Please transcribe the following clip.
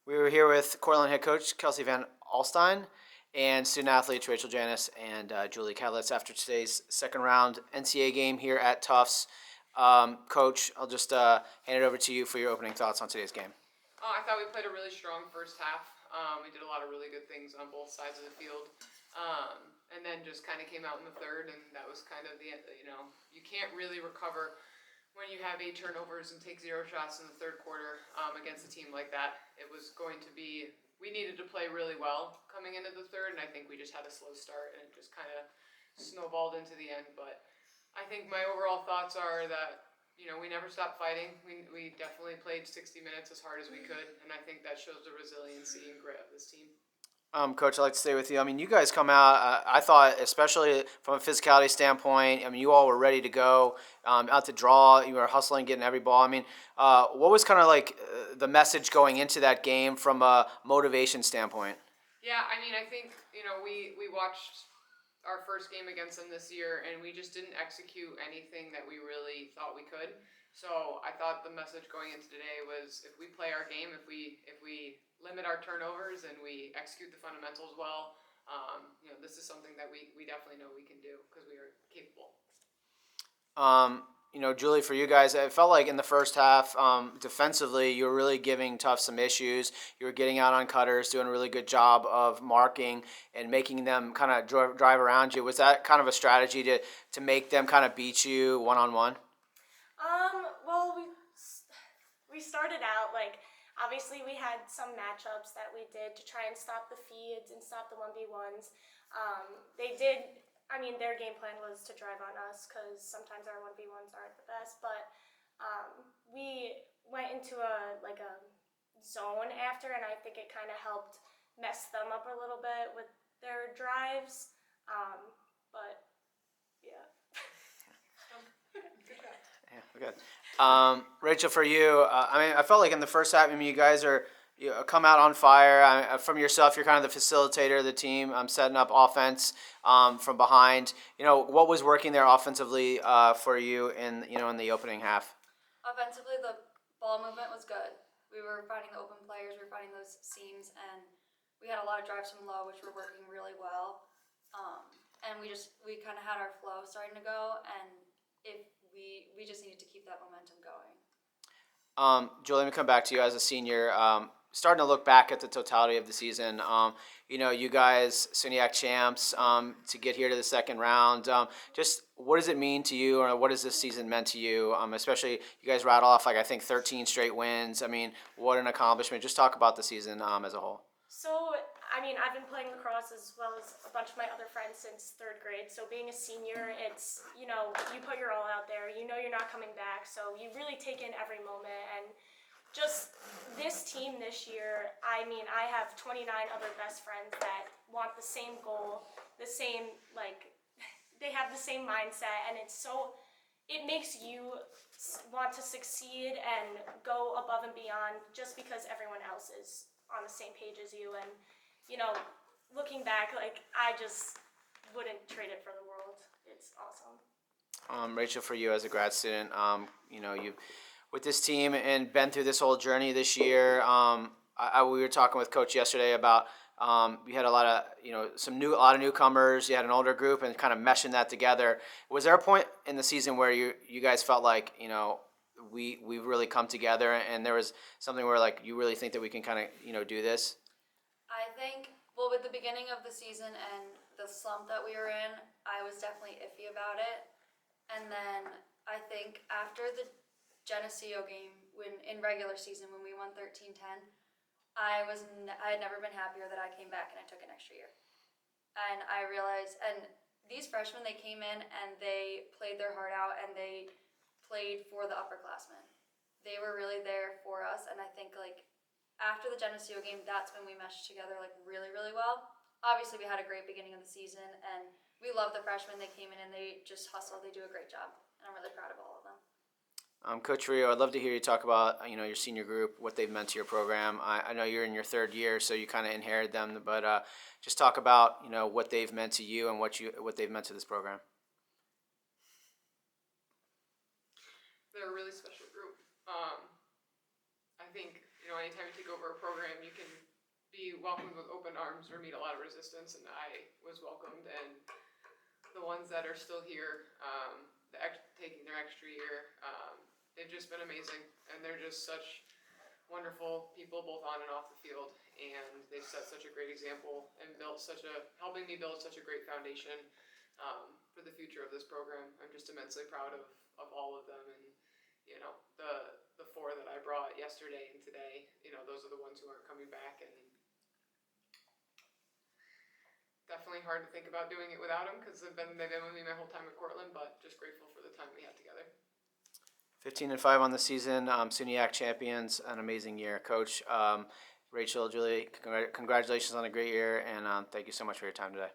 We were here with Cortland head coach Kelsey Van Alstein and student athletes Rachel Janis and Julie Kadlitz after today's second round NCAA game here at Tufts. Coach, I'll just hand it over to you for your opening thoughts on today's game. I thought we played a really strong first half. We did a lot of really good things on both sides of the field. And then just kind of came out in the third, and that was kind of you can't really recover when you have 8 turnovers and take 0 shots in the third quarter against a team like that. It was going to be, we needed to play really well coming into the third, and I think we just had a slow start, and it just kind of snowballed into the end. But I think my overall thoughts are that, we never stopped fighting. We definitely played 60 minutes as hard as we could, and I think that shows the resiliency and grit of this team. Coach, I'd like to stay with you. I mean, you guys come out, I thought, especially from a physicality standpoint, I mean, you all were ready to go, out to draw. You were hustling, getting every ball. I mean, what was kind of like the message going into that game from a motivation standpoint? Yeah, I mean, I think, we watched our first game against them this year, and we just didn't execute anything that we really thought we could. So I thought the message going into today was, if we play our game, if we limit our turnovers and we execute the fundamentals well, this is something that we definitely know we can do because we are capable. Julie, for you guys, it felt like in the first half, defensively, you were really giving Tough some issues. You were getting out on cutters, doing a really good job of marking and making them kind of drive around you. Was that kind of a strategy to make them kind of beat you one-on-one? Well, we started out, obviously we had some matchups that we did to try and stop the feeds and stop the 1v1s. Their game plan was to drive on us because sometimes our 1v1s aren't the best, but we went into a zone after, and I think it kind of helped mess them up a little bit with their drives, but yeah. Good job. Yeah, good. Rachel, for you, I felt like in the first half, you guys come out on fire. From yourself, you're kind of the facilitator of the team, setting up offense from behind. What was working there offensively for you in the opening half? Offensively, the ball movement was good. We were finding the open players, we were finding those seams, and we had a lot of drives from low, which were working really well. And we kind of had our flow starting to go, and we just needed to keep that momentum going. Julie, let me come back to you as a senior. Starting to look back at the totality of the season, you guys, SUNYAC champs, to get here to the second round. Just what does it mean to you, or what has this season meant to you? Especially you guys rattle off 13 straight wins. I mean, what an accomplishment. Just talk about the season as a whole. So, I've been playing lacrosse as well as a bunch of my other friends since 3rd grade. So being a senior, it's, you put your all out there. You're not coming back. So you really take in every moment. And just this team this year, I have 29 other best friends that want the same goal, the same, they have the same mindset. And it makes you want to succeed and go above and beyond just because everyone else is on the same page as you. And looking back, I just wouldn't trade it for the world. It's awesome. Rachel, for you as a grad student, you've with this team and been through this whole journey this year. We were talking with Coach yesterday about you had a lot of a lot of newcomers. You had an older group, and kind of meshing that together. Was there a point in the season where you guys felt like we've really come together, and there was something where you really think that we can kind of do this? I think, with the beginning of the season and the slump that we were in, I was definitely iffy about it. And then I think after the Geneseo game, in regular season, when we won 13-10, I had never been happier that I came back and I took an extra year. And I realized, and these freshmen, they came in and they played their heart out, and they played for the upperclassmen. They were really there for us, and I think after the Geneseo game, that's when we meshed together really, really well. Obviously, we had a great beginning of the season, and we love the freshmen. They came in and they just hustle. They do a great job, and I'm really proud of all of them. Coach Rio, I'd love to hear you talk about your senior group, what they've meant to your program. I know you're in your 3rd year, so you kind of inherited them, but just talk about what they've meant to you and what they've meant to this program. They're a really special group. I think anytime you take over a program, you can be welcomed with open arms or meet a lot of resistance, and I was welcomed. And the ones that are still here, taking their extra year, they've just been amazing, and they're just such wonderful people, both on and off the field. And they've set such a great example and helping me build such a great foundation for the future of this program. I'm just immensely proud of all of them, and the four that I brought yesterday and today, those are the ones who aren't coming back, and definitely hard to think about doing it without them because they've been with me my whole time at Cortland, but just grateful for the time we had together. 15-5 on the season, SUNYAC champions, an amazing year, Coach. Rachel, Julie, congratulations on a great year, and thank you so much for your time today.